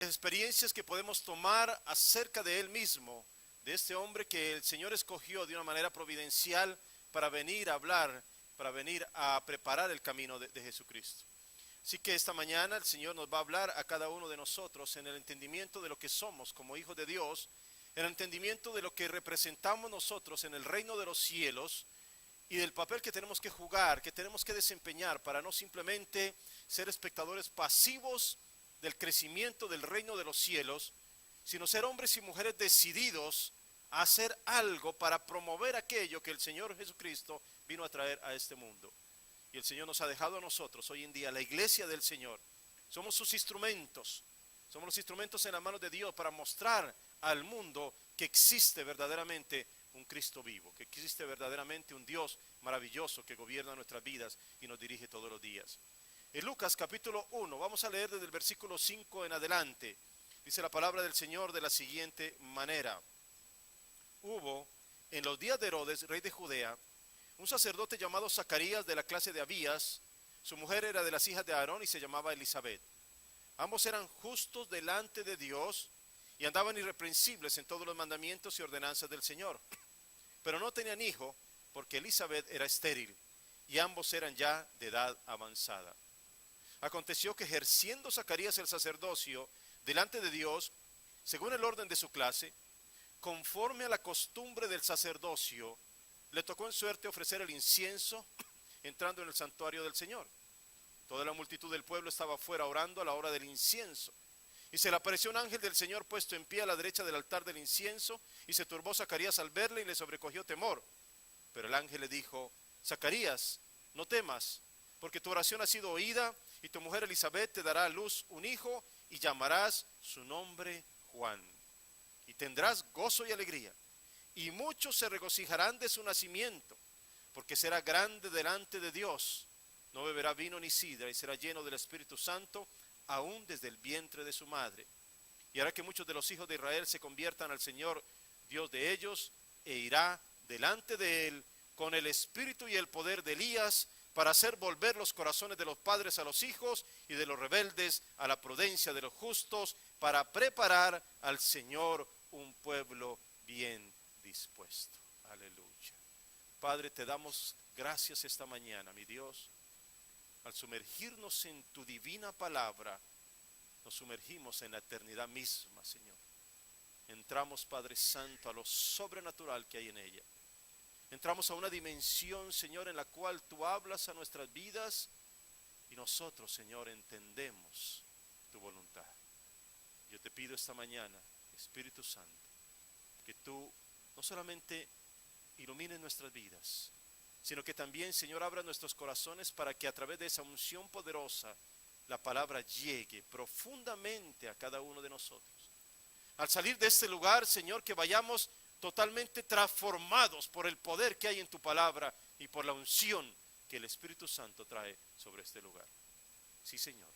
experiencias que podemos tomar acerca de Él mismo, de este hombre que el Señor escogió de una manera providencial para venir a hablar, para venir a preparar el camino de Jesucristo. Así que esta mañana el Señor nos va a hablar a cada uno de nosotros en el entendimiento de lo que somos como hijos de Dios, en el entendimiento de lo que representamos nosotros en el reino de los cielos y del papel que tenemos que jugar, que tenemos que desempeñar para no simplemente ser espectadores pasivos del crecimiento del reino de los cielos, sino ser hombres y mujeres decididos a hacer algo para promover aquello que el Señor Jesucristo vino a traer a este mundo. Y el Señor nos ha dejado a nosotros hoy en día, la iglesia del Señor. Somos sus instrumentos, somos los instrumentos en las manos de Dios para mostrar al mundo que existe verdaderamente un Cristo vivo, que existe verdaderamente un Dios maravilloso que gobierna nuestras vidas y nos dirige todos los días. En Lucas capítulo 1, vamos a leer desde el versículo 5 en adelante. Dice la palabra del Señor de la siguiente manera: hubo en los días de Herodes, rey de Judea, un sacerdote llamado Zacarías de la clase de Abías. Su mujer era de las hijas de Aarón y se llamaba Elizabeth. Ambos eran justos delante de Dios y andaban irreprensibles en todos los mandamientos y ordenanzas del Señor. Pero no tenían hijo porque Elizabeth era estéril y ambos eran ya de edad avanzada. Aconteció que ejerciendo Zacarías el sacerdocio delante de Dios, según el orden de su clase, conforme a la costumbre del sacerdocio, le tocó en suerte ofrecer el incienso entrando en el santuario del Señor. Toda la multitud del pueblo estaba afuera orando a la hora del incienso. Y se le apareció un ángel del Señor puesto en pie a la derecha del altar del incienso, y se turbó Zacarías al verle y le sobrecogió temor. Pero el ángel le dijo: Zacarías, no temas, porque tu oración ha sido oída, y tu mujer Elizabeth te dará a luz un hijo, y llamarás su nombre Juan. Y tendrás gozo y alegría, y muchos se regocijarán de su nacimiento, porque será grande delante de Dios. No beberá vino ni sidra, y será lleno del Espíritu Santo, aún desde el vientre de su madre. Y hará que muchos de los hijos de Israel se conviertan al Señor, Dios de ellos, e irá delante de él con el espíritu y el poder de Elías, para hacer volver los corazones de los padres a los hijos y de los rebeldes a la prudencia de los justos, para preparar al Señor un pueblo bien dispuesto. Aleluya. Padre, te damos gracias esta mañana, mi Dios. Al sumergirnos en tu divina palabra, nos sumergimos en la eternidad misma, Señor. Entramos, Padre Santo, a lo sobrenatural que hay en ella. Entramos a una dimensión, Señor, en la cual tú hablas a nuestras vidas y nosotros, Señor, entendemos tu voluntad. Yo te pido esta mañana, Espíritu Santo, que tú no solamente ilumines nuestras vidas, sino que también, Señor, abra nuestros corazones para que a través de esa unción poderosa la palabra llegue profundamente a cada uno de nosotros. Al salir de este lugar, Señor, que vayamos totalmente transformados por el poder que hay en tu palabra y por la unción que el Espíritu Santo trae sobre este lugar. Sí, Señor,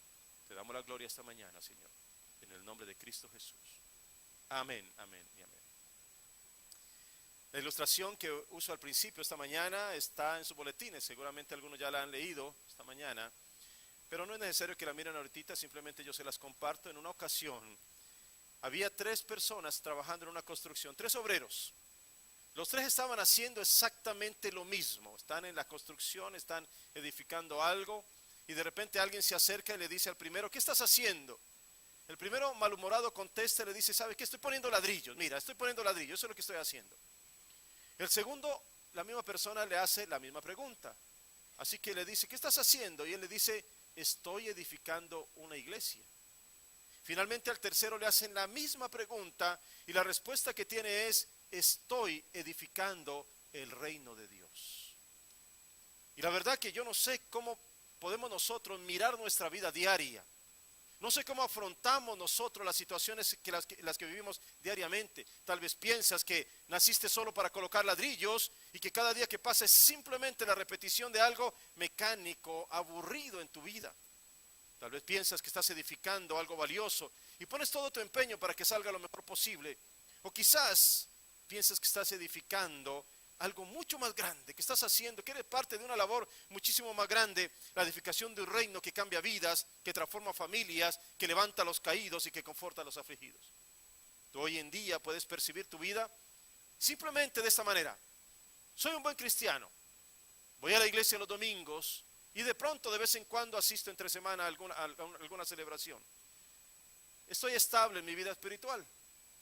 te damos la gloria esta mañana, Señor, en el nombre de Cristo Jesús. Amén, amén y amén. La ilustración que uso al principio esta mañana está en sus boletines, seguramente algunos ya la han leído esta mañana, pero no es necesario que la miren ahorita, simplemente yo se las comparto. En una ocasión había 3 personas trabajando en una construcción, 3 obreros. Los 3 estaban haciendo exactamente lo mismo, están en la construcción, están edificando algo, y de repente alguien se acerca y le dice al primero: ¿qué estás haciendo? El primero, malhumorado, contesta y le dice: ¿sabe qué? Estoy poniendo ladrillos, mira, estoy poniendo ladrillos, eso es lo que estoy haciendo. El segundo, la misma persona le hace la misma pregunta, así que le dice: ¿qué estás haciendo? Y él le dice: estoy edificando una iglesia. Finalmente al tercero le hacen la misma pregunta y la respuesta que tiene es: estoy edificando el reino de Dios. Y la verdad que yo no sé cómo podemos nosotros mirar nuestra vida diaria. No sé cómo afrontamos nosotros las situaciones las que vivimos diariamente. Tal vez piensas que naciste solo para colocar ladrillos y que cada día que pasa es simplemente la repetición de algo mecánico, aburrido en tu vida. Tal vez piensas que estás edificando algo valioso y pones todo tu empeño para que salga lo mejor posible. O quizás piensas que estás edificando algo mucho más grande que estás haciendo, que eres parte de una labor muchísimo más grande, la edificación de un reino que cambia vidas, que transforma familias, que levanta a los caídos y que conforta a los afligidos. Tú hoy en día puedes percibir tu vida simplemente de esta manera: soy un buen cristiano, voy a la iglesia los domingos y de pronto de vez en cuando asisto entre semana a alguna celebración. Estoy estable en mi vida espiritual,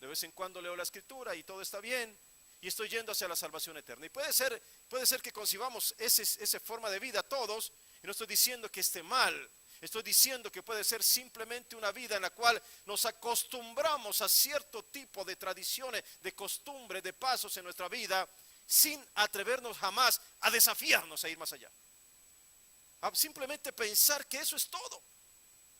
de vez en cuando leo la escritura y todo está bien, y estoy yendo hacia la salvación eterna. Y puede ser que concibamos esa forma de vida todos, y no estoy diciendo que esté mal, estoy diciendo que puede ser simplemente una vida en la cual nos acostumbramos a cierto tipo de tradiciones, de costumbres, de pasos en nuestra vida, sin atrevernos jamás a desafiarnos a ir más allá. A simplemente pensar que eso es todo.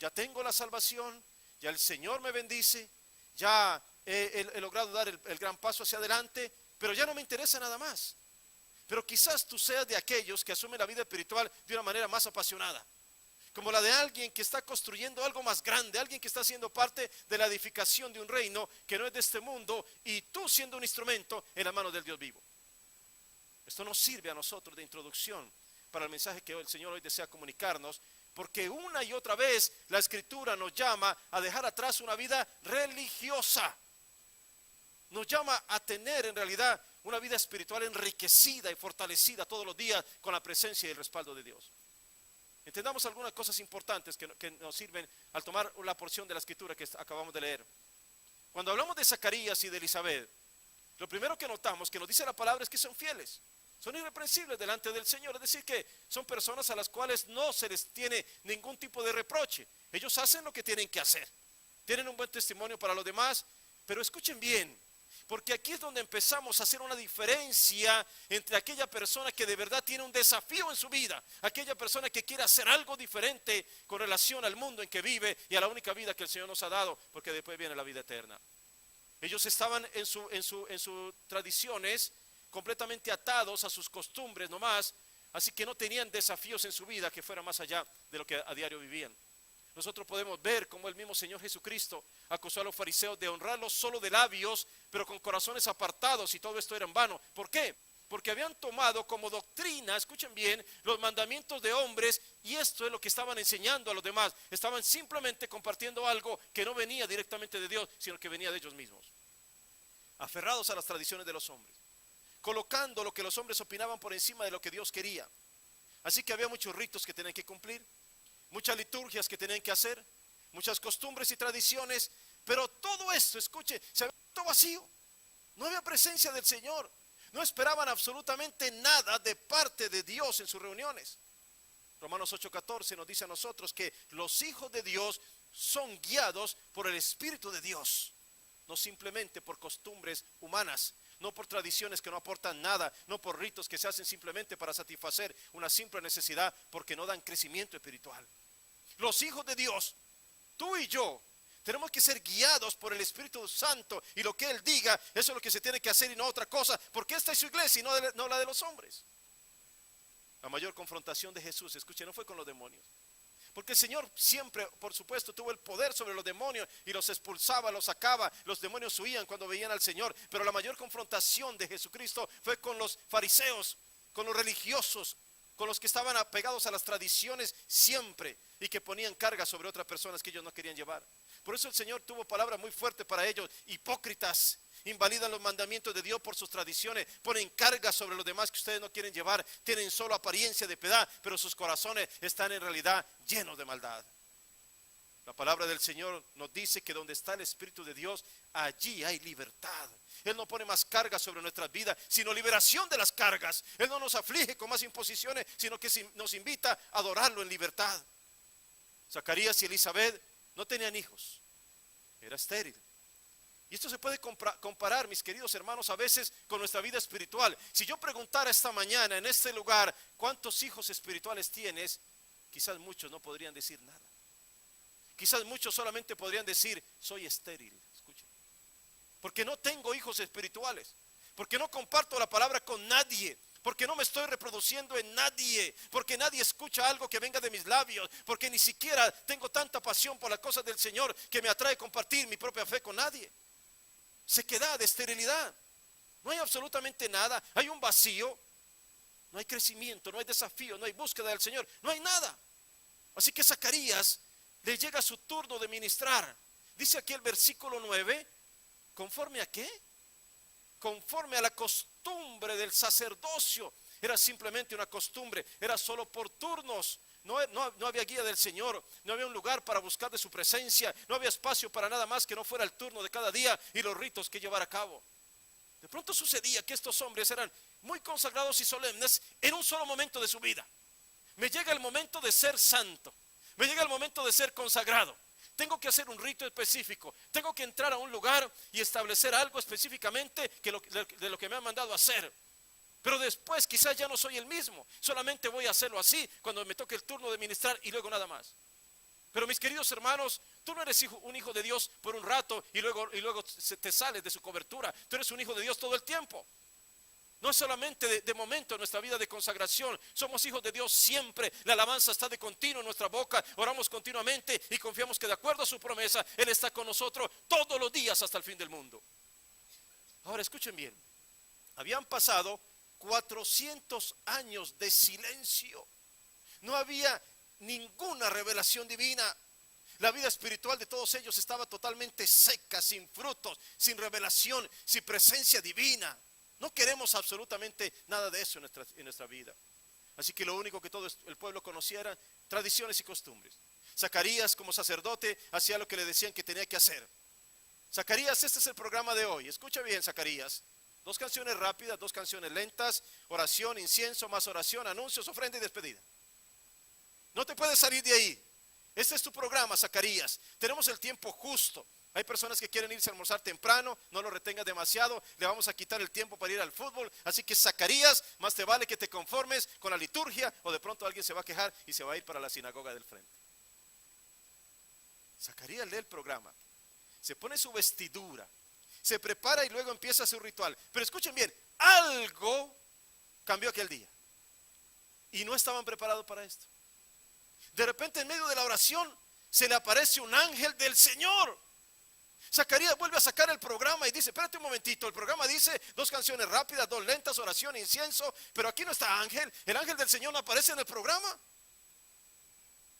Ya tengo la salvación, ya el Señor me bendice, ya he logrado dar el gran paso hacia adelante, pero ya no me interesa nada más. Pero quizás tú seas de aquellos que asumen la vida espiritual de una manera más apasionada, como la de alguien que está construyendo algo más grande, alguien que está siendo parte de la edificación de un reino que no es de este mundo, y tú siendo un instrumento en la mano del Dios vivo. Esto nos sirve a nosotros de introducción para el mensaje que el Señor hoy desea comunicarnos, porque una y otra vez la Escritura nos llama a dejar atrás una vida religiosa. Nos llama a tener en realidad una vida espiritual enriquecida y fortalecida todos los días con la presencia y el respaldo de Dios. Entendamos algunas cosas importantes que nos sirven al tomar la porción de la Escritura que acabamos de leer. Cuando hablamos de Zacarías y de Elisabet, lo primero que notamos que nos dice la palabra es que son fieles, son irreprensibles delante del Señor. Es decir, que son personas a las cuales no se les tiene ningún tipo de reproche. Ellos hacen lo que tienen que hacer, tienen un buen testimonio para los demás. Pero escuchen bien, porque aquí es donde empezamos a hacer una diferencia entre aquella persona que de verdad tiene un desafío en su vida, aquella persona que quiere hacer algo diferente con relación al mundo en que vive y a la única vida que el Señor nos ha dado, porque después viene la vida eterna. Ellos estaban en sus tradiciones completamente atados a sus costumbres nomás, así que no tenían desafíos en su vida que fueran más allá de lo que a diario vivían. Nosotros podemos ver cómo el mismo Señor Jesucristo acusó a los fariseos de honrarlos solo de labios, pero con corazones apartados, y todo esto era en vano. ¿Por qué? Porque habían tomado como doctrina, escuchen bien, los mandamientos de hombres, y esto es lo que estaban enseñando a los demás. Estaban simplemente compartiendo algo que no venía directamente de Dios, sino que venía de ellos mismos, aferrados a las tradiciones de los hombres, colocando lo que los hombres opinaban por encima de lo que Dios quería. Así que había muchos ritos que tenían que cumplir, muchas liturgias que tenían que hacer, muchas costumbres y tradiciones, pero todo esto, escuche, se había vuelto vacío. No había presencia del Señor, no esperaban absolutamente nada de parte de Dios en sus reuniones. Romanos 8:14 nos dice a nosotros que los hijos de Dios son guiados por el Espíritu de Dios, no simplemente por costumbres humanas, no por tradiciones que no aportan nada, no por ritos que se hacen simplemente para satisfacer una simple necesidad, porque no dan crecimiento espiritual. Los hijos de Dios, tú y yo, tenemos que ser guiados por el Espíritu Santo, y lo que Él diga, eso es lo que se tiene que hacer y no otra cosa, porque esta es su iglesia y no la de los hombres. La mayor confrontación de Jesús, escuchen, no fue con los demonios, porque el Señor siempre, por supuesto, tuvo el poder sobre los demonios y los expulsaba, los sacaba, los demonios huían cuando veían al Señor. Pero la mayor confrontación de Jesucristo fue con los fariseos, con los religiosos, con los que estaban apegados a las tradiciones siempre y que ponían cargas sobre otras personas que ellos no querían llevar. Por eso el Señor tuvo palabra muy fuerte para ellos: hipócritas, invalidan los mandamientos de Dios por sus tradiciones, ponen cargas sobre los demás que ustedes no quieren llevar, tienen solo apariencia de piedad, pero sus corazones están en realidad llenos de maldad. La palabra del Señor nos dice que donde está el Espíritu de Dios, allí hay libertad. Él no pone más cargas sobre nuestras vidas, sino liberación de las cargas. Él no nos aflige con más imposiciones, sino que nos invita a adorarlo en libertad. Zacarías y Elisabet no tenían hijos, era estéril. Y esto se puede comparar, mis queridos hermanos, a veces con nuestra vida espiritual. Si yo preguntara esta mañana en este lugar, ¿cuántos hijos espirituales tienes? Quizás muchos no podrían decir nada. Quizás muchos solamente podrían decir: soy estéril. Escuchen, porque no tengo hijos espirituales, porque no comparto la palabra con nadie, porque no me estoy reproduciendo en nadie, porque nadie escucha algo que venga de mis labios, porque ni siquiera tengo tanta pasión por las cosas del Señor que me atrae compartir mi propia fe con nadie. Sequedad, esterilidad. No hay absolutamente nada. Hay un vacío. No hay crecimiento, no hay desafío, no hay búsqueda del Señor, no hay nada. Así que Zacarías le llega su turno de ministrar. Dice aquí el versículo 9, ¿conforme a qué? Conforme a la costumbre del sacerdocio. Era simplemente una costumbre, era solo por turnos. No había guía del Señor, no había un lugar para buscar de su presencia, no había espacio para nada más que no fuera el turno de cada día y los ritos que llevar a cabo. De pronto sucedía que estos hombres eran muy consagrados y solemnes en un solo momento de su vida. Me llega el momento de ser santo, me llega el momento de ser consagrado. Tengo que hacer un rito específico, tengo que entrar a un lugar y establecer algo específicamente de lo que me han mandado a hacer. Pero después quizás ya no soy el mismo, solamente voy a hacerlo así cuando me toque el turno de ministrar y luego nada más. Pero mis queridos hermanos, tú no eres un hijo de Dios por un rato y luego te sales de su cobertura. Tú eres un hijo de Dios todo el tiempo. No es solamente de momento en nuestra vida de consagración, somos hijos de Dios siempre. La alabanza está de continuo en nuestra boca, oramos continuamente y confiamos que de acuerdo a su promesa, Él está con nosotros todos los días hasta el fin del mundo. Ahora escuchen bien, habían pasado 400 años de silencio. No había ninguna revelación divina. La vida espiritual de todos ellos estaba totalmente seca, sin frutos, sin revelación, sin presencia divina. No queremos absolutamente nada de eso en nuestra vida. Así que lo único que todo el pueblo conocía eran tradiciones y costumbres. Zacarías, como sacerdote, hacía lo que le decían que tenía que hacer. Zacarías, este es el programa de hoy. Escucha bien, Zacarías. 2 canciones rápidas, 2 canciones lentas, oración, incienso, más oración, anuncios, ofrenda y despedida. No te puedes salir de ahí. Este es tu programa, Zacarías. Tenemos el tiempo justo. Hay personas que quieren irse a almorzar temprano, no lo retengas demasiado, le vamos a quitar el tiempo para ir al fútbol. Así que Zacarías, más te vale que te conformes con la liturgia o de pronto alguien se va a quejar y se va a ir para la sinagoga del frente. Zacarías lee el programa, se pone su vestidura, se prepara y luego empieza su ritual. Pero escuchen bien, algo cambió aquel día y no estaban preparados para esto. De repente en medio de la oración se le aparece un ángel del Señor. Zacarías vuelve a sacar el programa y dice, espérate un momentito, el programa dice 2 canciones rápidas, 2 lentas, oración, incienso, pero aquí no está ángel, el ángel del Señor no aparece en el programa.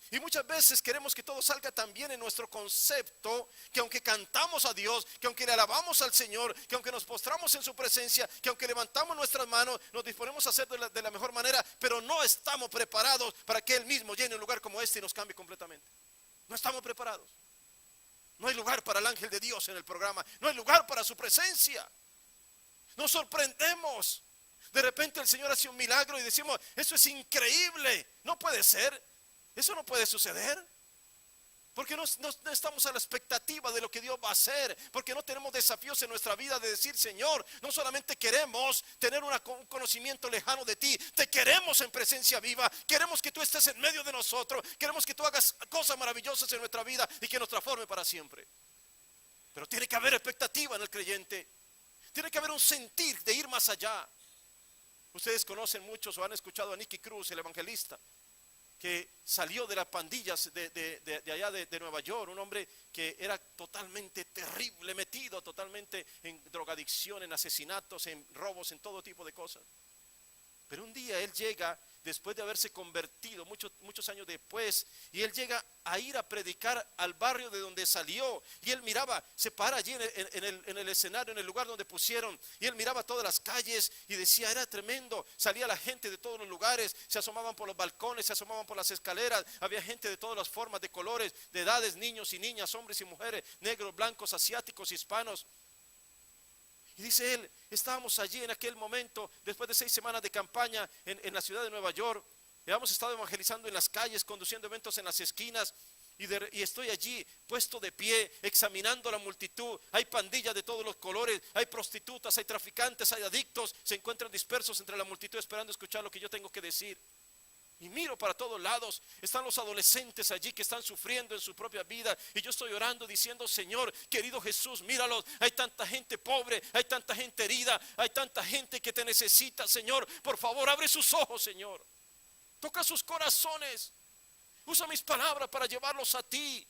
Y muchas veces queremos que todo salga tan bien en nuestro concepto, que aunque cantamos a Dios, que aunque le alabamos al Señor, que aunque nos postramos en su presencia, que aunque levantamos nuestras manos, nos disponemos a hacer de la mejor manera, pero no estamos preparados para que Él mismo llene un lugar como este y nos cambie completamente. No estamos preparados. No hay lugar para el ángel de Dios en el programa, no hay lugar para su presencia. Nos sorprendemos. De repente el Señor hace un milagro y decimos, eso es increíble, no puede ser. Eso no puede suceder, porque no estamos a la expectativa de lo que Dios va a hacer, porque no tenemos desafíos en nuestra vida de decir, Señor, no solamente queremos tener un conocimiento lejano de ti, te queremos en presencia viva, queremos que tú estés en medio de nosotros, queremos que tú hagas cosas maravillosas en nuestra vida y que nos transforme para siempre. Pero tiene que haber expectativa en el creyente, tiene que haber un sentir de ir más allá. Ustedes conocen muchos o han escuchado a Nicky Cruz, el evangelista, que salió de las pandillas de allá de Nueva York, un hombre que era totalmente terrible, metido totalmente en drogadicción, en asesinatos, en robos, en todo tipo de cosas. Pero un día él llega, después de haberse convertido muchos años después, y él llega a ir a predicar al barrio de donde salió, y él miraba, se para allí en el escenario, en el lugar donde pusieron, y él miraba todas las calles y decía, era tremendo, salía la gente de todos los lugares, se asomaban por los balcones, se asomaban por las escaleras, había gente de todas las formas, de colores, de edades, niños y niñas, hombres y mujeres, negros, blancos, asiáticos, hispanos. Y dice él, estábamos allí en aquel momento, después de 6 semanas de campaña en la ciudad de Nueva York, habíamos estado evangelizando en las calles, conduciendo eventos en las esquinas, y estoy allí puesto de pie, examinando a la multitud. Hay pandillas de todos los colores, hay prostitutas, hay traficantes, hay adictos, se encuentran dispersos entre la multitud esperando escuchar lo que yo tengo que decir. Y miro para todos lados, están los adolescentes allí que están sufriendo en su propia vida, y yo estoy orando diciendo, Señor, querido Jesús, míralos, hay tanta gente pobre, hay tanta gente herida, hay tanta gente que te necesita, Señor, por favor, abre sus ojos, Señor, toca sus corazones, usa mis palabras para llevarlos a ti.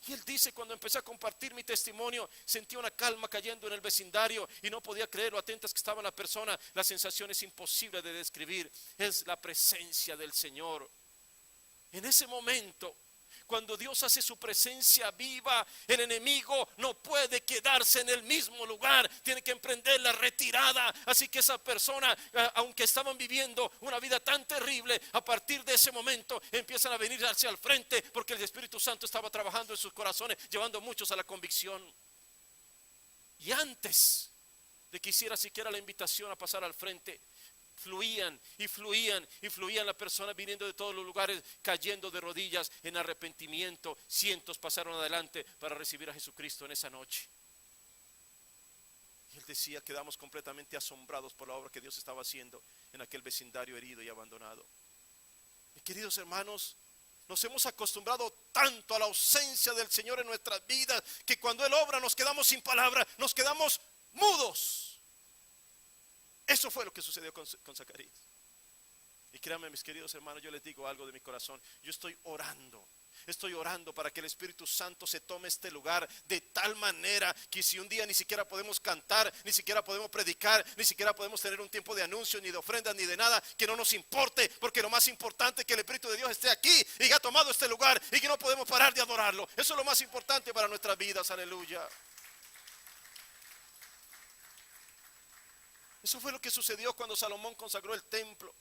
Y él dice, cuando empecé a compartir mi testimonio, sentí una calma cayendo en el vecindario y no podía creer lo atentas que estaba la persona. La sensación es imposible de describir, es la presencia del Señor. En ese momento, cuando Dios hace su presencia viva, el enemigo no puede quedarse en el mismo lugar, tiene que emprender la retirada. Así que esa persona, aunque estaban viviendo una vida tan terrible, a partir de ese momento empiezan a venir hacia el frente, porque el Espíritu Santo estaba trabajando en sus corazones, llevando a muchos a la convicción. Y antes de que hiciera siquiera la invitación a pasar al frente, fluían y fluían y fluían las personas viniendo de todos los lugares, cayendo de rodillas en arrepentimiento. Cientos pasaron adelante para recibir a Jesucristo en esa noche. Y él decía, quedamos completamente asombrados por la obra que Dios estaba haciendo en aquel vecindario herido y abandonado. Mis queridos hermanos, nos hemos acostumbrado tanto a la ausencia del Señor en nuestras vidas, que cuando Él obra nos quedamos sin palabras, nos quedamos mudos. Eso fue lo que sucedió con Zacarías. Y créanme, mis queridos hermanos, yo les digo algo de mi corazón. Yo estoy orando para que el Espíritu Santo se tome este lugar de tal manera que si un día ni siquiera podemos cantar, ni siquiera podemos predicar, ni siquiera podemos tener un tiempo de anuncios, ni de ofrendas, ni de nada, que no nos importe, porque lo más importante es que el Espíritu de Dios esté aquí y que ha tomado este lugar y que no podemos parar de adorarlo. Eso es lo más importante para nuestras vidas, aleluya. Eso fue lo que sucedió cuando Salomón consagró el templo.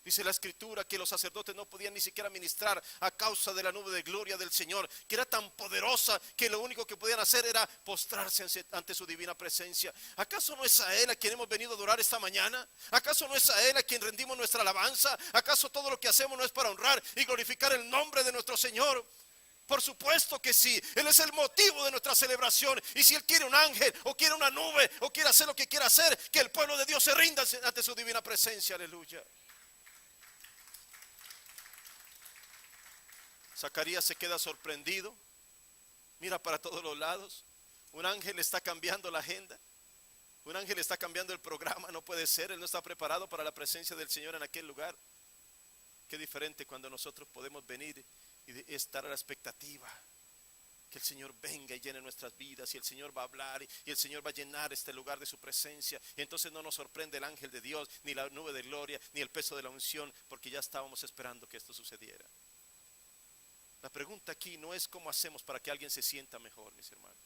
Dice la Escritura que los sacerdotes no podían ni siquiera ministrar a causa de la nube de gloria del Señor, que era tan poderosa que lo único que podían hacer era postrarse ante su divina presencia. ¿Acaso no es a Él a quien hemos venido a adorar esta mañana? ¿Acaso no es a Él a quien rendimos nuestra alabanza? ¿Acaso todo lo que hacemos no es para honrar y glorificar el nombre de nuestro Señor? Por supuesto que sí, Él es el motivo de nuestra celebración. Y si Él quiere un ángel o quiere una nube o quiere hacer lo que quiera hacer, que el pueblo de Dios se rinda ante su divina presencia, aleluya. Zacarías se queda sorprendido, mira para todos los lados. Un ángel está cambiando la agenda, un ángel está cambiando el programa. No puede ser, él no está preparado para la presencia del Señor en aquel lugar. Qué diferente cuando nosotros podemos venir y estar a la expectativa que el Señor venga y llene nuestras vidas, y el Señor va a hablar y el Señor va a llenar este lugar de su presencia. Y entonces no nos sorprende el ángel de Dios, ni la nube de gloria, ni el peso de la unción, porque ya estábamos esperando que esto sucediera. La pregunta aquí no es cómo hacemos para que alguien se sienta mejor, mis hermanos.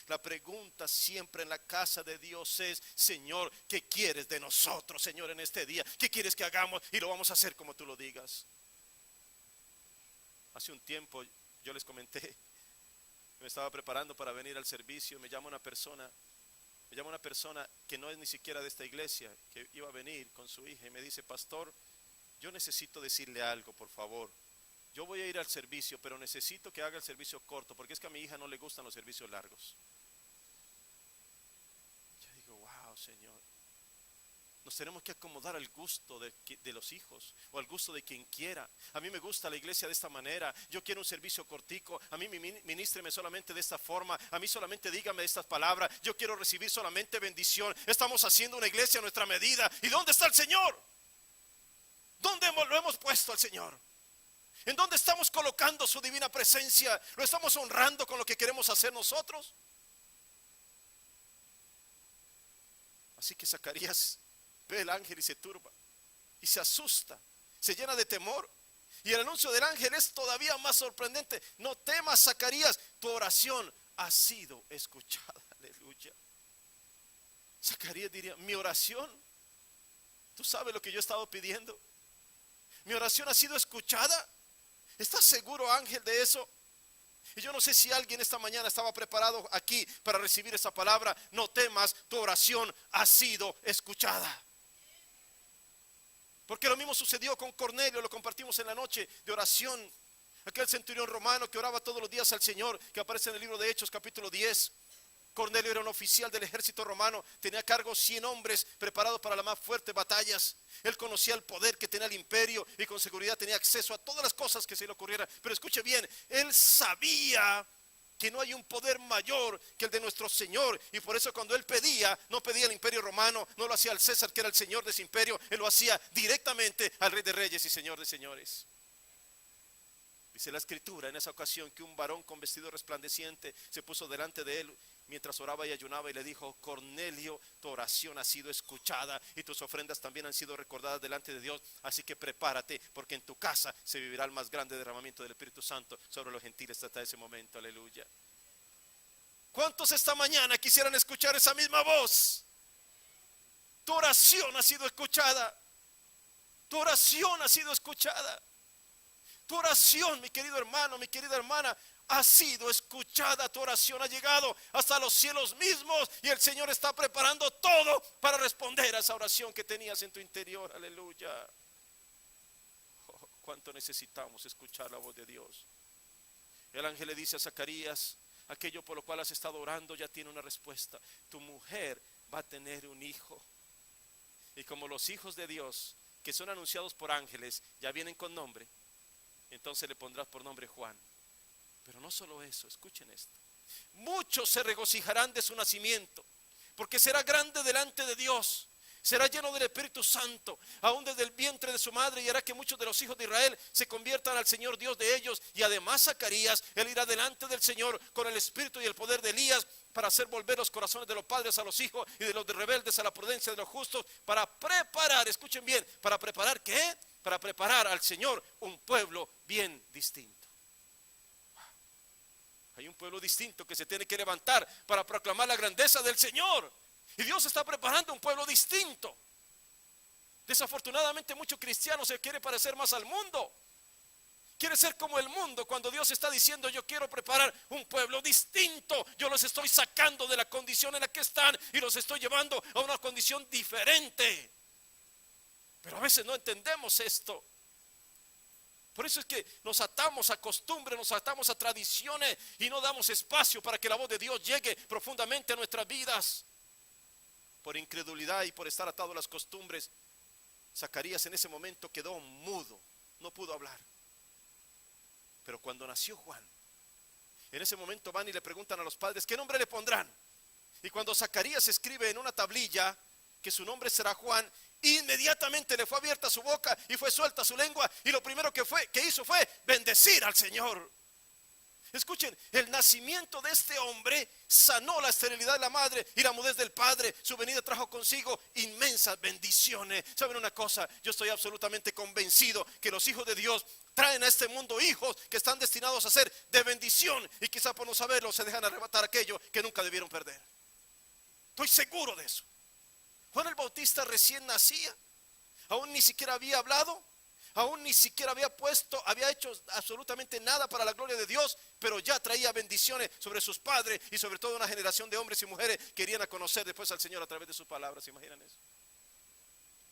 La pregunta siempre en la casa de Dios es: Señor, ¿qué quieres de nosotros, Señor, en este día? ¿Qué quieres que hagamos? Y lo vamos a hacer como tú lo digas. Hace un tiempo yo les comenté, me estaba preparando para venir al servicio. Me llama una persona que no es ni siquiera de esta iglesia, que iba a venir con su hija, y me dice: pastor, yo necesito decirle algo, por favor. Yo voy a ir al servicio, pero necesito que haga el servicio corto, porque es que a mi hija no le gustan los servicios largos. Yo digo: wow, Señor, nos tenemos que acomodar al gusto de los hijos, o al gusto de quien quiera. A mí me gusta la iglesia de esta manera, yo quiero un servicio cortico. A mí ministreme solamente de esta forma, a mí solamente dígame estas palabras, yo quiero recibir solamente bendición. Estamos haciendo una iglesia a nuestra medida. ¿Y dónde está el Señor? ¿Dónde lo hemos puesto al Señor? ¿En dónde estamos colocando su divina presencia? ¿Lo estamos honrando con lo que queremos hacer nosotros? Así que Zacarías ve el ángel y se turba y se asusta, se llena de temor. Y el anuncio del ángel es todavía más sorprendente: no temas, Zacarías, tu oración ha sido escuchada. Aleluya. Zacarías diría: mi oración, ¿tú sabes lo que yo he estado pidiendo? Mi oración ha sido escuchada. ¿Estás seguro, ángel, de eso? Y yo no sé si alguien esta mañana estaba preparado aquí para recibir esa palabra: no temas, tu oración ha sido escuchada. Porque lo mismo sucedió con Cornelio, lo compartimos en la noche de oración. Aquel centurión romano que oraba todos los días al Señor, que aparece en el libro de Hechos capítulo 10. Cornelio era un oficial del ejército romano, tenía a cargo 100 hombres preparados para las más fuertes batallas. Él conocía el poder que tenía el imperio y con seguridad tenía acceso a todas las cosas que se le ocurrieran. Pero escuche bien, él sabía que no hay un poder mayor que el de nuestro Señor, y por eso cuando él pedía, no pedía al imperio romano, no lo hacía al César, que era el señor de ese imperio, él lo hacía directamente al Rey de Reyes y Señor de Señores. Dice la escritura en esa ocasión que un varón con vestido resplandeciente se puso delante de él mientras oraba y ayunaba y le dijo: Cornelio, tu oración ha sido escuchada y tus ofrendas también han sido recordadas delante de Dios, así que prepárate, porque en tu casa se vivirá el más grande derramamiento del Espíritu Santo sobre los gentiles hasta ese momento. Aleluya. ¿Cuántos esta mañana quisieran escuchar esa misma voz? Tu oración ha sido escuchada. Tu oración ha sido escuchada. Tu oración, mi querido hermano, mi querida hermana, ha sido escuchada. Tu oración ha llegado hasta los cielos mismos y el Señor está preparando todo para responder a esa oración que tenías en tu interior. Aleluya. Oh, cuánto necesitamos escuchar la voz de Dios. El ángel le dice a Zacarías: aquello por lo cual has estado orando ya tiene una respuesta. Tu mujer va a tener un hijo. Y como los hijos de Dios que son anunciados por ángeles ya vienen con nombre, entonces le pondrás por nombre Juan. Pero no solo eso, escuchen esto: muchos se regocijarán de su nacimiento, porque será grande delante de Dios. Será lleno del Espíritu Santo, aún desde el vientre de su madre, y hará que muchos de los hijos de Israel se conviertan al Señor Dios de ellos. Y además Zacarías, él irá delante del Señor con el espíritu y el poder de Elías, para hacer volver los corazones de los padres a los hijos y de los rebeldes a la prudencia de los justos, para preparar, escuchen bien, para preparar ¿qué? Para preparar al Señor un pueblo bien distinto. Hay un pueblo distinto que se tiene que levantar para proclamar la grandeza del Señor. Y Dios está preparando un pueblo distinto. Desafortunadamente muchos cristianos se quieren parecer más al mundo. Quiere ser como el mundo, cuando Dios está diciendo: yo quiero preparar un pueblo distinto. Yo los estoy sacando de la condición en la que están y los estoy llevando a una condición diferente. Pero a veces no entendemos esto. Por eso es que nos atamos a costumbres, nos atamos a tradiciones y no damos espacio para que la voz de Dios llegue profundamente a nuestras vidas. Por incredulidad y por estar atado a las costumbres, Zacarías en ese momento quedó mudo, no pudo hablar. Pero cuando nació Juan, en ese momento van y le preguntan a los padres: ¿qué nombre le pondrán? Y cuando Zacarías escribe en una tablilla que su nombre será Juan, inmediatamente le fue abierta su boca y fue suelta su lengua, y lo primero que hizo fue bendecir al Señor. Escuchen, el nacimiento de este hombre sanó la esterilidad de la madre y la mudez del padre. Su venida trajo consigo inmensas bendiciones. ¿Saben una cosa? Yo estoy absolutamente convencido que los hijos de Dios traen a este mundo hijos que están destinados a ser de bendición, y quizá por no saberlo se dejan arrebatar aquello que nunca debieron perder. Estoy seguro de eso. Juan el Bautista recién nacía, aún ni siquiera había hablado, aún ni siquiera había hecho absolutamente nada para la gloria de Dios, pero ya traía bendiciones sobre sus padres y sobre toda una generación de hombres y mujeres que irían a conocer después al Señor a través de sus palabras. ¿Se imaginan eso?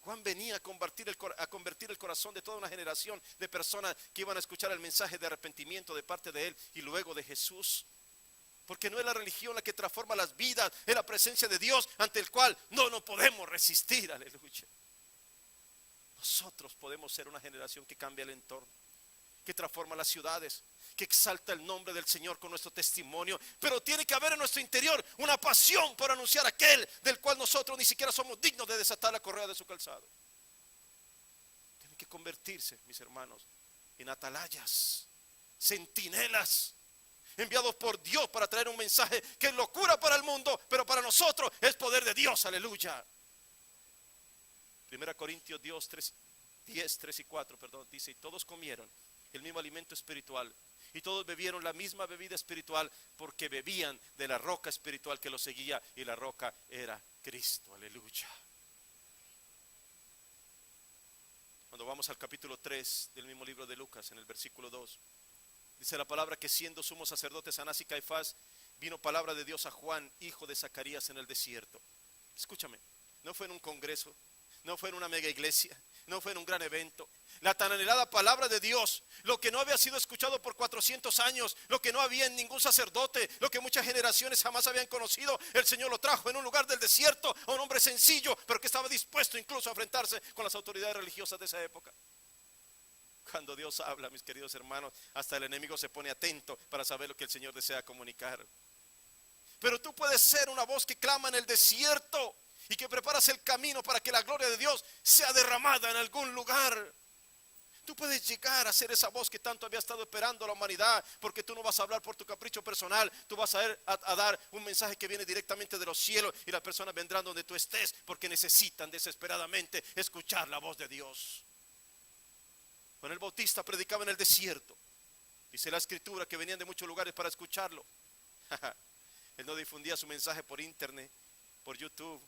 Juan venía a convertir el corazón de toda una generación de personas que iban a escuchar el mensaje de arrepentimiento de parte de él y luego de Jesús. Porque no es la religión la que transforma las vidas, es la presencia de Dios ante el cual no podemos resistir. Aleluya. Nosotros podemos ser una generación que cambia el entorno, que transforma las ciudades, que exalta el nombre del Señor con nuestro testimonio. Pero tiene que haber en nuestro interior una pasión por anunciar a aquel del cual nosotros ni siquiera somos dignos de desatar la correa de su calzado. Tienen que convertirse, mis hermanos, en atalayas, centinelas, enviados por Dios para traer un mensaje que es locura para el mundo, pero para nosotros es poder de Dios. Aleluya. 1 Corintios 10, 3 y 4, dice: y todos comieron el mismo alimento espiritual, y todos bebieron la misma bebida espiritual, porque bebían de la roca espiritual que los seguía, y la roca era Cristo. Aleluya. Cuando vamos al capítulo 3 del mismo libro de Lucas, en el versículo 2, dice la palabra que siendo sumos sacerdotes Anás y Caifás, vino palabra de Dios a Juan, hijo de Zacarías, en el desierto. Escúchame, no fue en un congreso, no fue en una mega iglesia, no fue en un gran evento. La tan anhelada palabra de Dios, lo que no había sido escuchado por 400 años, lo que no había en ningún sacerdote, lo que muchas generaciones jamás habían conocido, el Señor lo trajo en un lugar del desierto a un hombre sencillo, pero que estaba dispuesto incluso a enfrentarse con las autoridades religiosas de esa época. Cuando Dios habla, mis queridos hermanos, hasta el enemigo se pone atento para saber lo que el Señor desea comunicar. Pero tú puedes ser una voz que clama en el desierto y que preparas el camino para que la gloria de Dios sea derramada en algún lugar. Tú puedes llegar a ser esa voz que tanto había estado esperando la humanidad, porque tú no vas a hablar por tu capricho personal, tú vas a dar un mensaje que viene directamente de los cielos y las personas vendrán donde tú estés porque necesitan desesperadamente escuchar la voz de Dios. Juan el Bautista predicaba en el desierto. Dice la escritura que venían de muchos lugares para escucharlo. Él no difundía su mensaje por internet, por YouTube.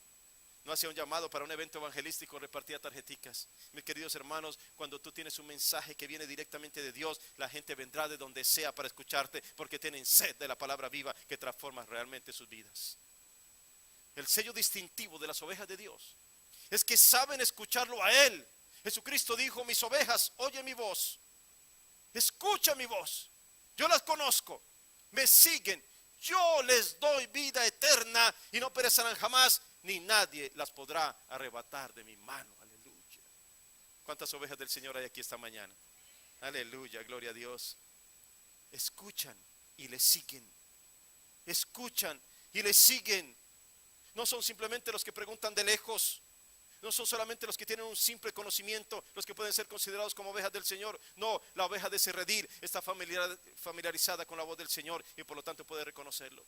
No hacía un llamado para un evento evangelístico, repartía tarjeticas. Mis queridos hermanos, cuando tú tienes un mensaje que viene directamente de Dios, la gente vendrá de donde sea para escucharte, porque tienen sed de la palabra viva que transforma realmente sus vidas. El sello distintivo de las ovejas de Dios es que saben escucharlo a Él. Jesucristo dijo: mis ovejas oyen mi voz, escucha mi voz, yo las conozco, me siguen, yo les doy vida eterna y no perecerán jamás, ni nadie las podrá arrebatar de mi mano. Aleluya. ¿Cuántas ovejas del Señor hay aquí esta mañana? Aleluya, gloria a Dios. Escuchan y le siguen. Escuchan y le siguen. No son simplemente los que preguntan de lejos. No son solamente los que tienen un simple conocimiento los que pueden ser considerados como ovejas del Señor. No, la oveja de ese redil está familiarizada con la voz del Señor y por lo tanto puede reconocerlo.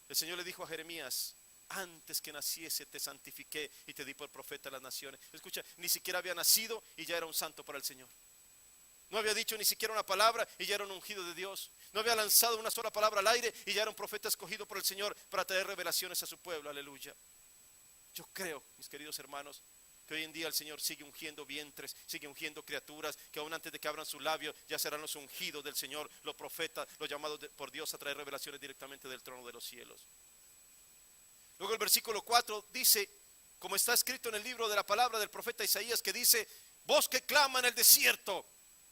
El Señor le dijo a Jeremías: antes que naciese te santifiqué y te di por profeta a las naciones. Escucha, ni siquiera había nacido y ya era un santo para el Señor. No había dicho ni siquiera una palabra y ya era un ungido de Dios. No había lanzado una sola palabra al aire y ya era un profeta escogido por el Señor para traer revelaciones a su pueblo. Aleluya. Yo creo, mis queridos hermanos, que hoy en día el Señor sigue ungiendo vientres, sigue ungiendo criaturas, que aún antes de que abran sus labios ya serán los ungidos del Señor, los profetas, los llamados por Dios a traer revelaciones directamente del trono de los cielos. Luego el versículo 4 dice, como está escrito en el libro de la palabra del profeta Isaías, que dice: voz que clama en el desierto,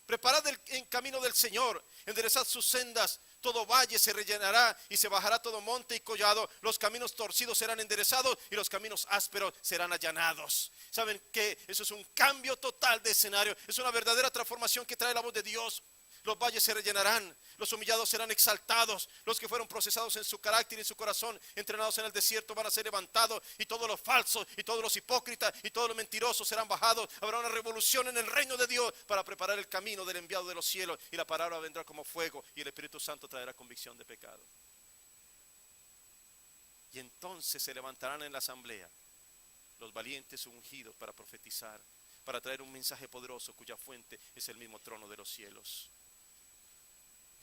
preparad el camino del Señor, enderezad sus sendas. Todo valle se rellenará y se bajará todo monte y collado. Los caminos torcidos serán enderezados y los caminos ásperos serán allanados. ¿Saben qué? Eso es un cambio total de escenario. Es una verdadera transformación que trae la voz de Dios. Los valles se rellenarán, los humillados serán exaltados, los que fueron procesados en su carácter y en su corazón, entrenados en el desierto, van a ser levantados, y todos los falsos y todos los hipócritas y todos los mentirosos serán bajados. Habrá una revolución en el reino de Dios para preparar el camino del enviado de los cielos, y la palabra vendrá como fuego y el Espíritu Santo traerá convicción de pecado. Y entonces se levantarán en la asamblea los valientes ungidos para profetizar, para traer un mensaje poderoso cuya fuente es el mismo trono de los cielos.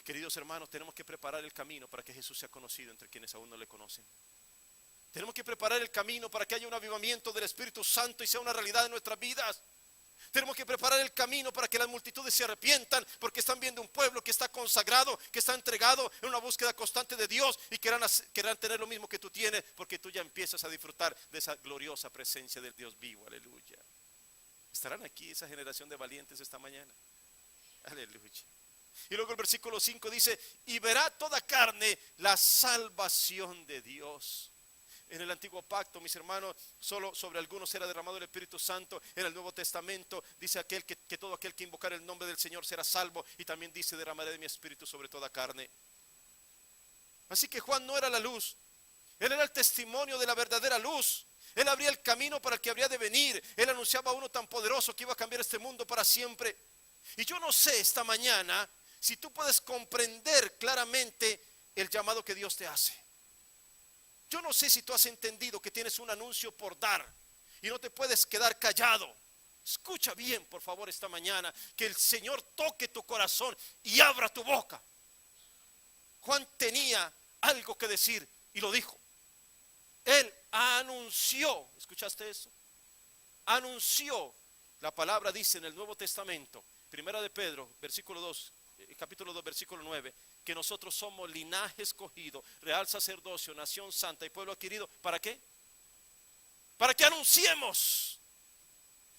Queridos hermanos, tenemos que preparar el camino para que Jesús sea conocido entre quienes aún no le conocen. Tenemos que preparar el camino para que haya un avivamiento del Espíritu Santo y sea una realidad en nuestras vidas. Tenemos que preparar el camino para que las multitudes se arrepientan, porque están viendo un pueblo que está consagrado, que está entregado en una búsqueda constante de Dios, y querrán tener lo mismo que tú tienes, porque tú ya empiezas a disfrutar de esa gloriosa presencia del Dios vivo. Aleluya. ¿Estarán aquí esa generación de valientes esta mañana? Aleluya. Y luego el versículo 5 dice: y verá toda carne la salvación de Dios. En el antiguo pacto, mis hermanos, solo sobre algunos era derramado el Espíritu Santo. En el Nuevo Testamento dice que todo aquel que invocar el nombre del Señor será salvo. Y también dice: derramaré de mi Espíritu sobre toda carne. Así que Juan no era la luz, él era el testimonio de la verdadera luz. Él abría el camino para el que habría de venir. Él anunciaba a uno tan poderoso que iba a cambiar este mundo para siempre. Y yo no sé esta mañana si tú puedes comprender claramente el llamado que Dios te hace. Yo no sé si tú has entendido que tienes un anuncio por dar y no te puedes quedar callado. Escucha bien, por favor, esta mañana, que el Señor toque tu corazón y abra tu boca. Juan tenía algo que decir y lo dijo. Él anunció, ¿escuchaste eso? Anunció. La palabra dice en el Nuevo Testamento, Primera de Pedro, versículo 2, capítulo 2, versículo 9, que nosotros somos linaje escogido, real sacerdocio, nación santa y pueblo adquirido. ¿Para qué? Para que anunciemos.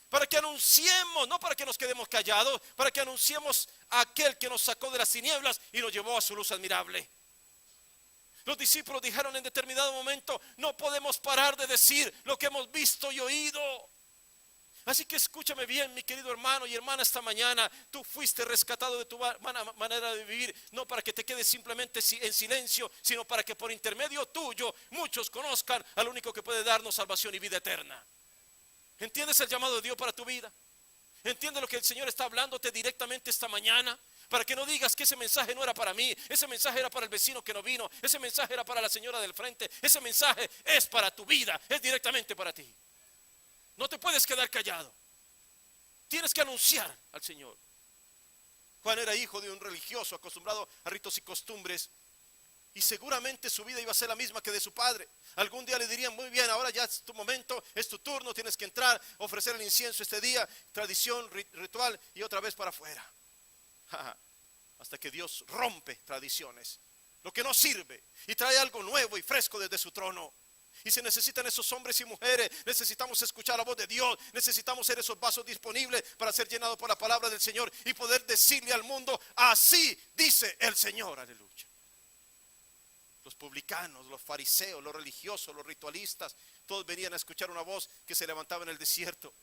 Para que anunciemos, no para que nos quedemos callados, para que anunciemos a aquel que nos sacó de las tinieblas y nos llevó a su luz admirable. Los discípulos dijeron en determinado momento: no podemos parar de decir lo que hemos visto y oído. Así que escúchame bien, mi querido hermano y hermana, esta mañana. Tú fuiste rescatado de tu manera de vivir, no para que te quedes simplemente en silencio, sino para que por intermedio tuyo muchos conozcan al único que puede darnos salvación y vida eterna. ¿Entiendes el llamado de Dios para tu vida? ¿Entiende lo que el Señor está hablándote directamente esta mañana? Para que no digas que ese mensaje no era para mí, ese mensaje era para el vecino que no vino, ese mensaje era para la señora del frente, ese mensaje es para tu vida, es directamente para ti. No te puedes quedar callado. Tienes que anunciar al Señor. Juan era hijo de un religioso acostumbrado a ritos y costumbres, y seguramente su vida iba a ser la misma que de su padre. Algún día le dirían: muy bien, ahora ya es tu momento, es tu turno, tienes que entrar, ofrecer el incienso este día, tradición, ritual, y otra vez para afuera. Hasta que Dios rompe tradiciones, lo que no sirve, y trae algo nuevo y fresco desde su trono. Y se necesitan esos hombres y mujeres. Necesitamos escuchar la voz de Dios. Necesitamos ser esos vasos disponibles para ser llenados por la palabra del Señor y poder decirle al mundo: así dice el Señor. Aleluya. Los publicanos, los fariseos, los religiosos, los ritualistas, todos venían a escuchar una voz que se levantaba en el desierto.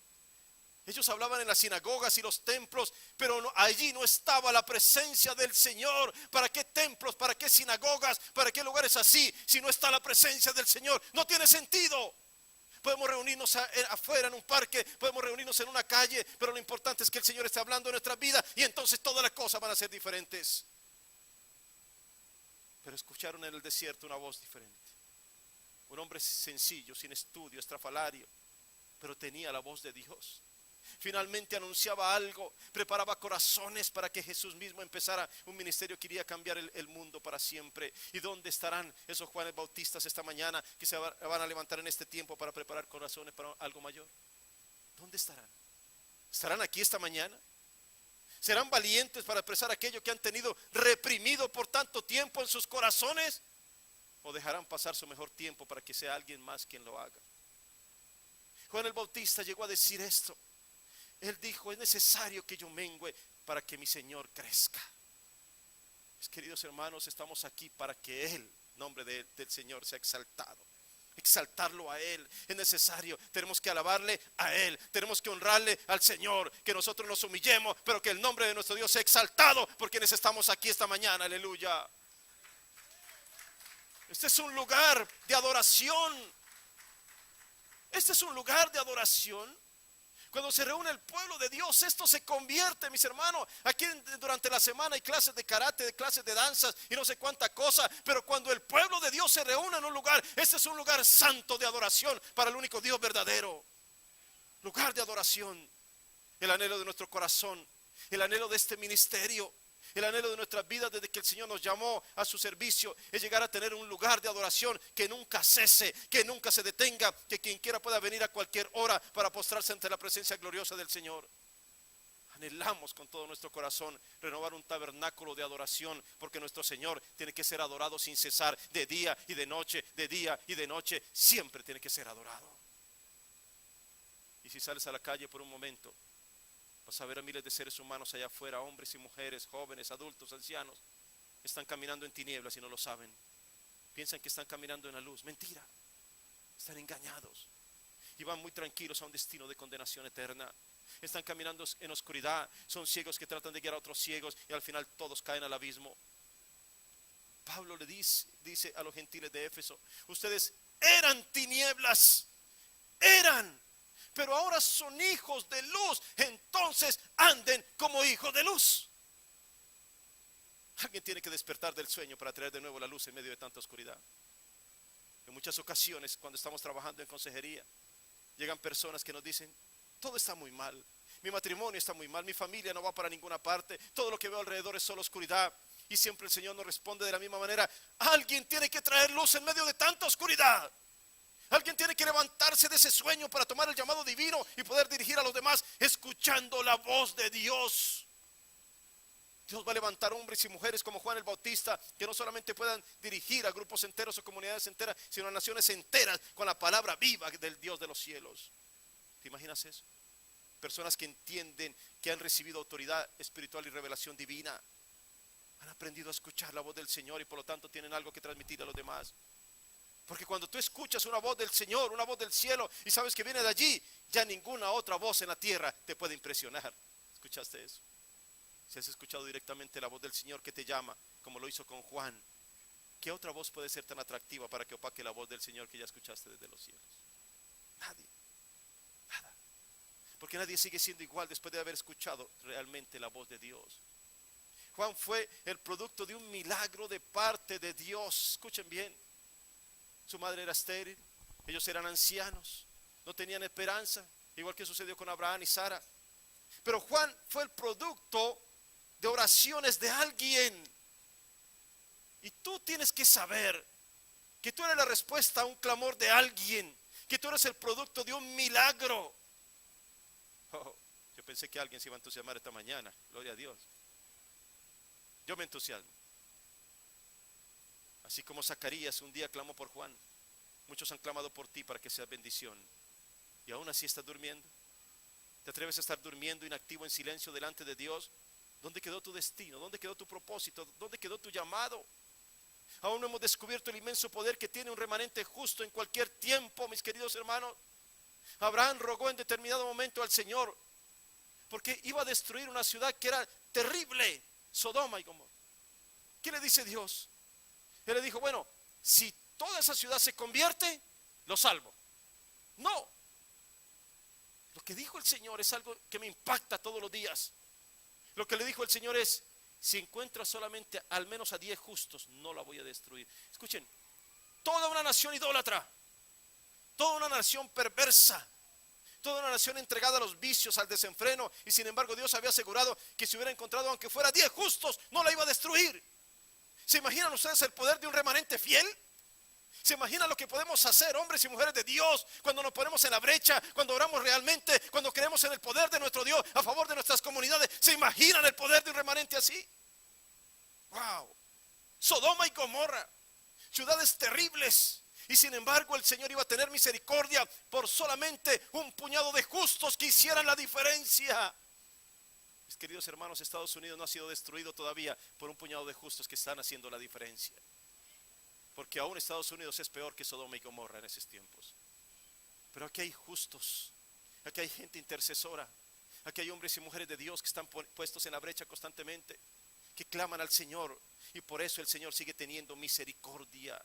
Ellos hablaban en las sinagogas y los templos, pero allí no estaba la presencia del Señor. ¿Para qué templos? ¿Para qué sinagogas? ¿Para qué lugares así? Si no está la presencia del Señor, no tiene sentido. Podemos reunirnos afuera en un parque, podemos reunirnos en una calle, pero lo importante es que el Señor esté hablando en nuestras vidas, y entonces todas las cosas van a ser diferentes. Pero escucharon en el desierto una voz diferente. Un hombre sencillo, sin estudio, estrafalario, pero tenía la voz de Dios. Finalmente anunciaba algo, preparaba corazones para que Jesús mismo empezara un ministerio que iría a cambiar el mundo para siempre. ¿Y dónde estarán esos Juanes Bautistas esta mañana que se van a levantar en este tiempo para preparar corazones para algo mayor? ¿Dónde estarán? ¿Estarán aquí esta mañana? ¿Serán valientes para expresar aquello que han tenido reprimido por tanto tiempo en sus corazones? ¿O dejarán pasar su mejor tiempo para que sea alguien más quien lo haga? Juan el Bautista llegó a decir esto. Él dijo: es necesario que yo mengüe para que mi Señor crezca. Mis queridos hermanos, estamos aquí para que el nombre del Señor sea exaltado. Exaltarlo a Él es necesario. Tenemos que alabarle a Él, tenemos que honrarle al Señor. Que nosotros nos humillemos, pero que el nombre de nuestro Dios sea exaltado por quienes estamos aquí esta mañana. Aleluya. Este es un lugar de adoración. Este es un lugar de adoración. Cuando se reúne el pueblo de Dios, esto se convierte, mis hermanos. Aquí durante la semana hay clases de karate, clases de danzas y no sé cuánta cosa. Pero cuando el pueblo de Dios se reúne en un lugar, este es un lugar santo de adoración para el único Dios verdadero. Lugar de adoración. El anhelo de nuestro corazón, el anhelo de este ministerio, el anhelo de nuestras vidas desde que el Señor nos llamó a su servicio es llegar a tener un lugar de adoración que nunca cese, que nunca se detenga, que quien quiera pueda venir a cualquier hora para postrarse ante la presencia gloriosa del Señor. Anhelamos con todo nuestro corazón renovar un tabernáculo de adoración, porque nuestro Señor tiene que ser adorado sin cesar, de día y de noche, de día y de noche, siempre tiene que ser adorado. Y si sales a la calle por un momento, vas a ver a miles de seres humanos allá afuera, hombres y mujeres, jóvenes, adultos, ancianos. Están caminando en tinieblas y no lo saben. Piensan que están caminando en la luz. Mentira. Están engañados. Y van muy tranquilos a un destino de condenación eterna. Están caminando en oscuridad. Son ciegos que tratan de guiar a otros ciegos y al final todos caen al abismo. Pablo le dice a los gentiles de Éfeso: ustedes eran tinieblas. Eran. Pero ahora son hijos de luz, entonces anden como hijos de luz. Alguien tiene que despertar del sueño para traer de nuevo la luz en medio de tanta oscuridad. En muchas ocasiones, cuando estamos trabajando en consejería, llegan personas que nos dicen: todo está muy mal, mi matrimonio está muy mal, mi familia no va para ninguna parte, todo lo que veo alrededor es solo oscuridad. Y siempre el Señor nos responde de la misma manera: alguien tiene que traer luz en medio de tanta oscuridad. Alguien tiene que levantarse de ese sueño para tomar el llamado divino y poder dirigir a los demás escuchando la voz de Dios. Dios va a levantar hombres y mujeres como Juan el Bautista, que no solamente puedan dirigir a grupos enteros o comunidades enteras, sino a naciones enteras con la palabra viva del Dios de los cielos. ¿Te imaginas eso? Personas que entienden que han recibido autoridad espiritual y revelación divina. Han aprendido a escuchar la voz del Señor y por lo tanto tienen algo que transmitir a los demás. Porque cuando tú escuchas una voz del Señor, una voz del cielo, y sabes que viene de allí, ya ninguna otra voz en la tierra te puede impresionar. ¿Escuchaste eso? Si has escuchado directamente la voz del Señor que te llama, como lo hizo con Juan, ¿qué otra voz puede ser tan atractiva para que opaque la voz del Señor que ya escuchaste desde los cielos? Nadie. Nada. Porque nadie sigue siendo igual después de haber escuchado realmente la voz de Dios. Juan fue el producto de un milagro de parte de Dios. Escuchen bien. Su madre era estéril, ellos eran ancianos, no tenían esperanza, igual que sucedió con Abraham y Sara. Pero Juan fue el producto de oraciones de alguien. Y tú tienes que saber que tú eres la respuesta a un clamor de alguien, que tú eres el producto de un milagro. Oh, yo pensé que alguien se iba a entusiasmar esta mañana, gloria a Dios. Yo me entusiasmo. Así como Zacarías un día clamó por Juan, muchos han clamado por ti para que seas bendición. Y aún así estás durmiendo. ¿Te atreves a estar durmiendo inactivo en silencio delante de Dios? ¿Dónde quedó tu destino? ¿Dónde quedó tu propósito? ¿Dónde quedó tu llamado? Aún no hemos descubierto el inmenso poder que tiene un remanente justo en cualquier tiempo, mis queridos hermanos. Abraham rogó en determinado momento al Señor porque iba a destruir una ciudad que era terrible, Sodoma y Gomorra. ¿Qué le dice Dios? Él le dijo, bueno, si toda esa ciudad se convierte, lo salvo. No. Lo que dijo el Señor es algo que me impacta todos los días. Lo que le dijo el Señor es, si encuentras solamente al menos a 10 justos, no la voy a destruir. Escuchen, toda una nación idólatra, toda una nación perversa, toda una nación entregada a los vicios, al desenfreno, y sin embargo Dios había asegurado que si hubiera encontrado aunque fuera 10 justos, no la iba a destruir. ¿Se imaginan ustedes el poder de un remanente fiel? ¿Se imaginan lo que podemos hacer, hombres y mujeres de Dios, cuando nos ponemos en la brecha, cuando oramos realmente, cuando creemos en el poder de nuestro Dios a favor de nuestras comunidades? ¿Se imaginan el poder de un remanente así? ¡Wow! Sodoma y Gomorra, ciudades terribles. Y sin embargo el Señor iba a tener misericordia por solamente un puñado de justos que hicieran la diferencia. Mis queridos hermanos, Estados Unidos no ha sido destruido todavía por un puñado de justos que están haciendo la diferencia. Porque aún Estados Unidos es peor que Sodoma y Gomorra en esos tiempos. Pero aquí hay justos, aquí hay gente intercesora, aquí hay hombres y mujeres de Dios que están puestos en la brecha constantemente, que claman al Señor, y por eso el Señor sigue teniendo misericordia.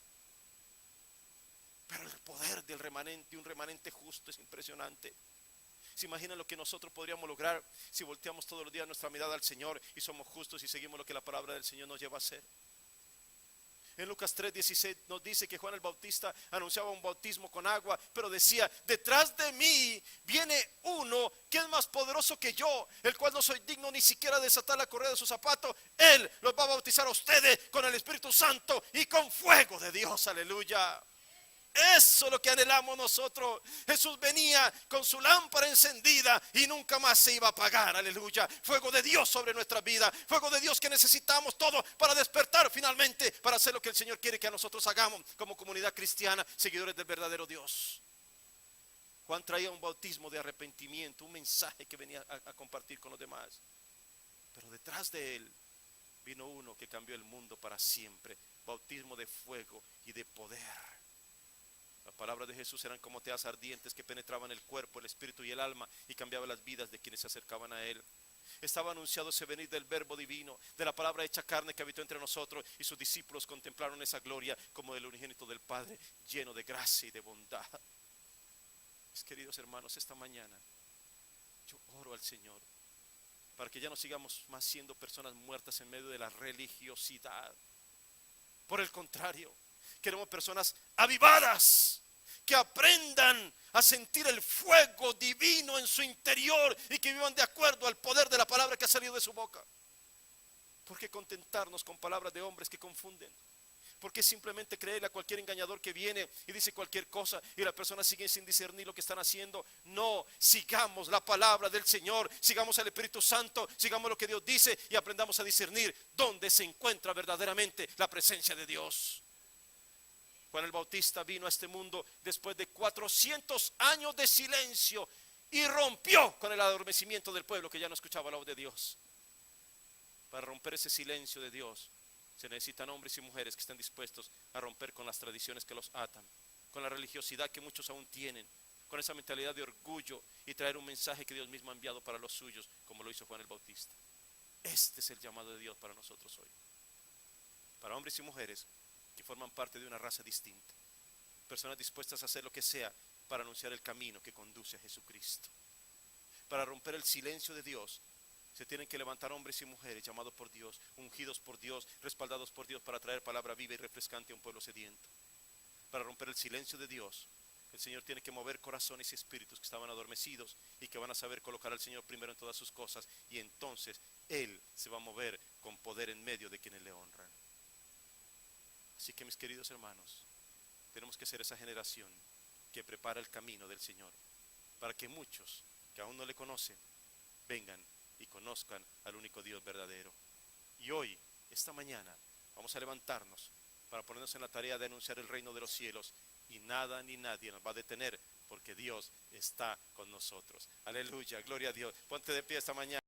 Pero el poder del remanente, un remanente justo, es impresionante. ¿Se imaginan lo que nosotros podríamos lograr si volteamos todos los días nuestra mirada al Señor y somos justos y seguimos lo que la palabra del Señor nos lleva a hacer? En Lucas 3:16 nos dice que Juan el Bautista anunciaba un bautismo con agua, pero decía, detrás de mí viene uno que es más poderoso que yo, el cual no soy digno ni siquiera de desatar la correa de su zapato. Él los va a bautizar a ustedes con el Espíritu Santo y con fuego de Dios, aleluya. Eso es lo que anhelamos nosotros. Jesús venía con su lámpara encendida y nunca más se iba a apagar, aleluya. Fuego de Dios sobre nuestra vida, fuego de Dios que necesitamos todo para despertar finalmente, para hacer lo que el Señor quiere que nosotros hagamos como comunidad cristiana, seguidores del verdadero Dios. Juan traía un bautismo de arrepentimiento, un mensaje que venía a compartir con los demás. Pero detrás de él vino uno que cambió el mundo para siempre. Bautismo de fuego y de poder. Las palabras de Jesús eran como teas ardientes que penetraban el cuerpo, el espíritu y el alma y cambiaban las vidas de quienes se acercaban a él. Estaba anunciado ese venir del verbo divino, de la palabra hecha carne que habitó entre nosotros, y sus discípulos contemplaron esa gloria como del unigénito del Padre, lleno de gracia y de bondad. Mis queridos hermanos, esta mañana yo oro al Señor para que ya no sigamos más siendo personas muertas en medio de la religiosidad. Por el contrario, queremos personas avivadas, que aprendan a sentir el fuego divino en su interior y que vivan de acuerdo al poder de la palabra que ha salido de su boca. ¿Por qué contentarnos con palabras de hombres que confunden? ¿Por qué simplemente creerle a cualquier engañador que viene y dice cualquier cosa y las personas siguen sin discernir lo que están haciendo? No, sigamos la palabra del Señor, sigamos al Espíritu Santo, sigamos lo que Dios dice y aprendamos a discernir dónde se encuentra verdaderamente la presencia de Dios. Juan el Bautista vino a este mundo después de 400 años de silencio y rompió con el adormecimiento del pueblo que ya no escuchaba la voz de Dios. Para romper ese silencio de Dios se necesitan hombres y mujeres que estén dispuestos a romper con las tradiciones que los atan, con la religiosidad que muchos aún tienen, con esa mentalidad de orgullo y traer un mensaje que Dios mismo ha enviado para los suyos, como lo hizo Juan el Bautista. Este es el llamado de Dios para nosotros hoy, para hombres y mujeres que forman parte de una raza distinta, personas dispuestas a hacer lo que sea para anunciar el camino que conduce a Jesucristo, para romper el silencio de Dios, se tienen que levantar hombres y mujeres llamados por Dios, ungidos por Dios, respaldados por Dios para traer palabra viva y refrescante a un pueblo sediento. Para romper el silencio de Dios, el Señor tiene que mover corazones y espíritus que estaban adormecidos y que van a saber colocar al Señor primero en todas sus cosas, y entonces Él se va a mover con poder en medio de quienes le honran. Así que, mis queridos hermanos, tenemos que ser esa generación que prepara el camino del Señor, para que muchos que aún no le conocen vengan y conozcan al único Dios verdadero. Y hoy, esta mañana, vamos a levantarnos para ponernos en la tarea de anunciar el reino de los cielos, y nada ni nadie nos va a detener, porque Dios está con nosotros. Aleluya, gloria a Dios. Ponte de pie esta mañana.